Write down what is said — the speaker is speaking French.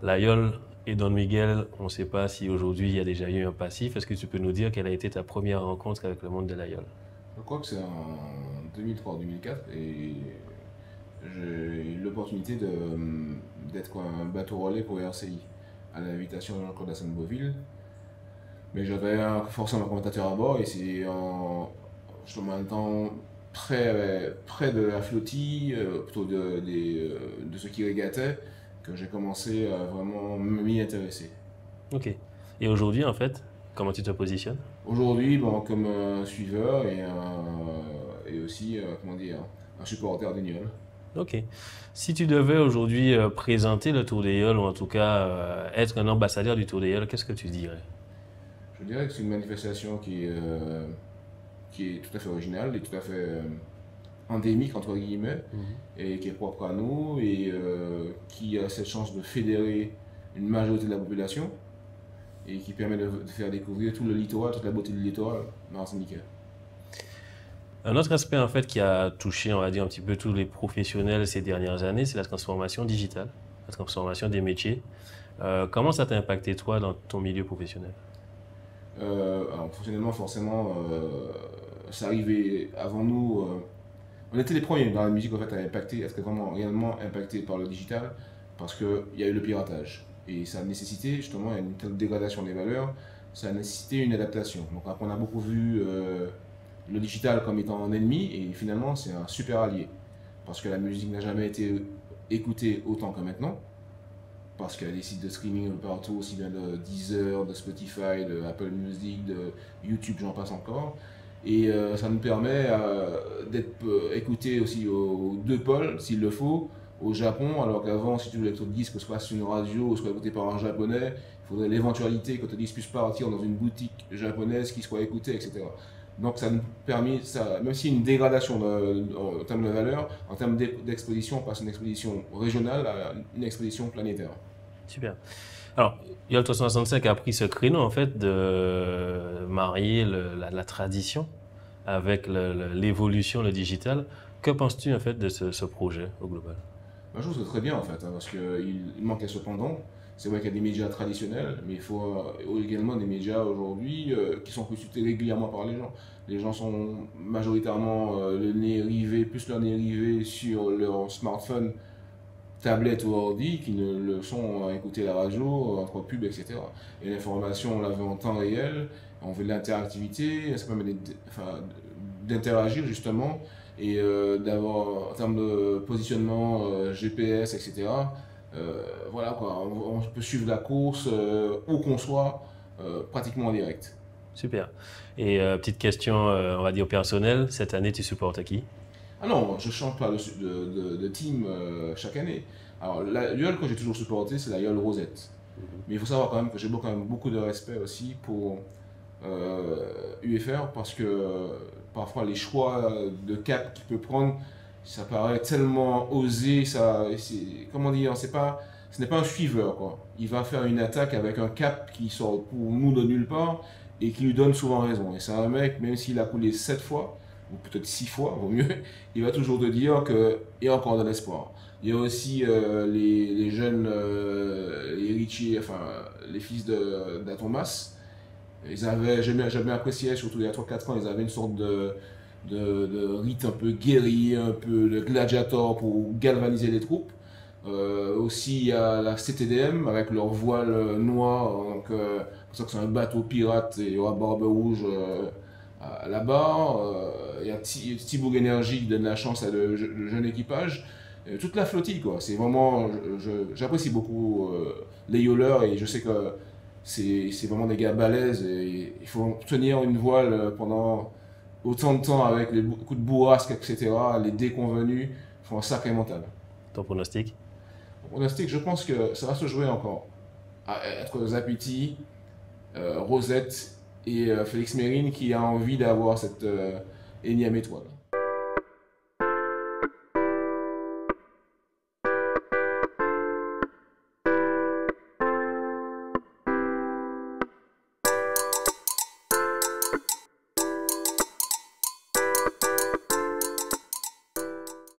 Layol et Don Miguel, on ne sait pas si aujourd'hui il y a déjà eu un passif. Est-ce que tu peux nous dire quelle a été ta première rencontre avec le monde de Layol? Je crois que c'est en 2003-2004 et j'ai eu l'opportunité d'être un bateau relais pour RCI à l'invitation de Jean-Claude Hassan-Beauville. Mais j'avais forcément un commentateur à bord et c'est justement un temps près de la flottille, plutôt de ceux qui régataient, que j'ai commencé à vraiment m'y intéresser. Ok. Et aujourd'hui, en fait, comment tu te positionnes? Aujourd'hui, bon, comme un suiveur et aussi, comment dire, un supporter d'Union. Ok. Si tu devais aujourd'hui présenter le Tour des Yoles, ou en tout cas être un ambassadeur du Tour des Yoles, qu'est-ce que tu dirais? Je dirais que c'est une manifestation qui est tout à fait originale et tout à fait endémique, entre guillemets, Mhm. et qui est propre à nous et qui a cette chance de fédérer une majorité de la population et qui permet de faire découvrir tout le littoral, toute la beauté du littoral martiniquais. Un autre aspect en fait qui a touché, on va dire, un petit peu tous les professionnels ces dernières années, c'est la transformation digitale, la transformation des métiers. Comment ça t'a impacté toi dans ton milieu professionnel? Alors, professionnellement, forcément, ça arrivait avant nous. On était les premiers dans la musique en fait, à être vraiment réellement impacté par le digital parce qu'il y a eu le piratage. Et ça a nécessité justement une telle dégradation des valeurs, ça a nécessité une adaptation. Donc après, on a beaucoup vu le digital comme étant un ennemi et finalement c'est un super allié. Parce que la musique n'a jamais été écoutée autant que maintenant. Parce qu'il y a des sites de streaming partout, aussi bien de Deezer, de Spotify, de Apple Music, de YouTube, j'en passe encore. Et ça nous permet d'être écouté aussi aux deux pôles, s'il le faut, au Japon, alors qu'avant, si tu voulais que ton disque soit sur une radio ou soit écouté par un japonais, il faudrait l'éventualité que ton disque puisse partir dans une boutique japonaise qui soit écoutée, etc. Donc ça nous permet, ça, même s'il y a une dégradation en termes de valeur, en termes d'exposition, on passe d'une exposition régionale à une exposition planétaire. Super. Alors, YOL 365 a pris ce créneau en fait de marier la tradition avec l'évolution, le digital. Que penses-tu en fait de ce projet au global? Moi, je trouve que c'est très bien en fait, hein, parce qu'il manquait cependant. C'est vrai qu'il y a des médias traditionnels, mais il faut également des médias aujourd'hui qui sont consultés régulièrement par les gens. Les gens sont majoritairement le nez rivé, plus leur nez rivé sur leur smartphone, tablette ou ordi, qui ne le sont à écouter la radio, entre pubs, etc. Et l'information, on la veut en temps réel, on veut de l'interactivité, ça permet enfin, d'interagir justement et d'avoir en termes de positionnement GPS, etc. Voilà quoi, on peut suivre la course où qu'on soit, pratiquement en direct. Super. Et petite question, on va dire personnelle, cette année tu supportes qui? Ah non, je ne change pas de team chaque année. Alors, la YOL que j'ai toujours supporté, c'est la YOL Rosette. Mais il faut savoir quand même que j'ai quand même beaucoup de respect aussi pour UFR parce que parfois les choix de cap qu'il peut prendre, ça paraît tellement osé. Comment dire, ce n'est pas un suiveur quoi. Il va faire une attaque avec un cap qui sort pour nous de nulle part et qui lui donne souvent raison. Et c'est un mec, même s'il a coulé 7 fois, ou peut-être 6 fois, vaut mieux, il va toujours te dire qu'il y a encore de l'espoir. Il y a aussi les jeunes, les héritiers, enfin les fils d'Atomas. J'avais apprécié, surtout il y a 3-4 ans, ils avaient une sorte de rite un peu guerrier, un peu de gladiator pour galvaniser les troupes. Aussi, il y a la CTDM avec leur voile noir, donc pour ça que c'est un bateau pirate et à barbe rouge là-bas. Il y a Thibaut Énergie qui donne la chance à le jeune équipage. Toute la flottille, quoi. C'est vraiment, j'apprécie beaucoup les yoleurs et je sais que c'est vraiment des gars balèzes et il faut tenir une voile pendant autant de temps avec les coups de bourrasque, etc., les déconvenus, il faut un sacré mental. Ton pronostic? Au pronostic, je pense que ça va se jouer encore. Entre Zapiti, Rosette et Félix Mérine qui a envie d'avoir cette énième étoile.